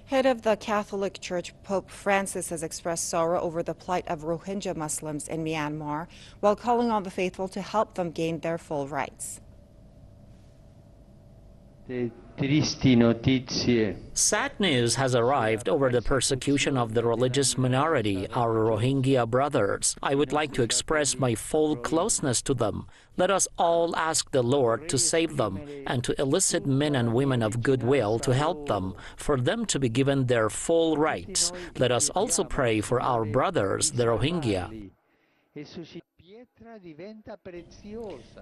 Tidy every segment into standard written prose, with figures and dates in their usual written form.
Head of the Catholic Church, Pope Francis, has expressed sorrow over the plight of Rohingya Muslims in Myanmar, while calling on the faithful to help them gain their full rights. Sad news has arrived over the persecution of the religious minority, our Rohingya brothers. I would like to express my full closeness to them. Let us all ask the Lord to save them and to elicit men and women of goodwill to help them, for them to be given their full rights. Let us also pray for our brothers, the Rohingya.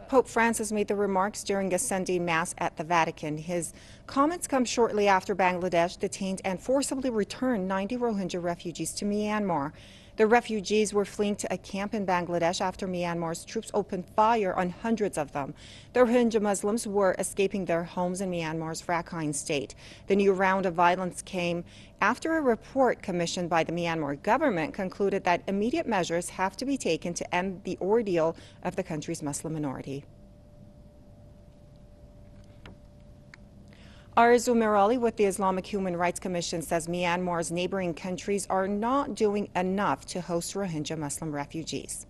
Pope Francis made the remarks during a Sunday Mass at the Vatican. His comments come shortly after Bangladesh detained and forcibly returned 90 Rohingya refugees to Myanmar. The refugees were fleeing to a camp in Bangladesh after Myanmar's troops opened fire on hundreds of them. The Rohingya Muslims were escaping their homes in Myanmar's Rakhine state. The new round of violence came after a report commissioned by the Myanmar government concluded that immediate measures have to be taken to end the ordeal of the country's Muslim minority. Arzu Mirali with the Islamic Human Rights Commission says Myanmar's neighboring countries are not doing enough to host Rohingya Muslim refugees.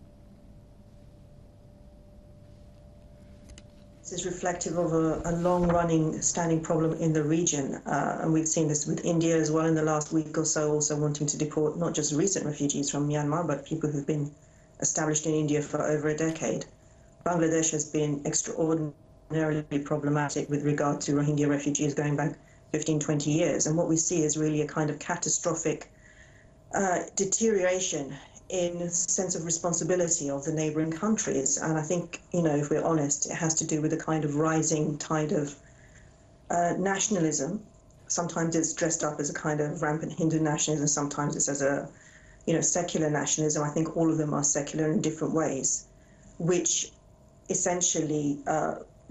This is reflective of a long-running standing problem in the region, and we've seen this with India as well in the last week or so, also wanting to deport not just recent refugees from Myanmar, but people who've been established in India for over a decade. Bangladesh has been extraordinarily problematic with regard to Rohingya refugees going back 15, 20 years. And what we see is really a kind of catastrophic deterioration in a sense of responsibility of the neighboring countries. And I think, if we're honest, it has to do with a kind of rising tide of nationalism. Sometimes it's dressed up as a kind of rampant Hindu nationalism, sometimes it's as a, secular nationalism. I think all of them are secular in different ways, which essentially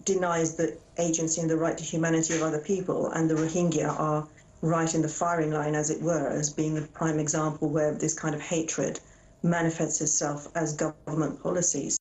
denies the agency and the right to humanity of other people, and the Rohingya are right in the firing line, as it were, as being a prime example where this kind of hatred manifests itself as government policies.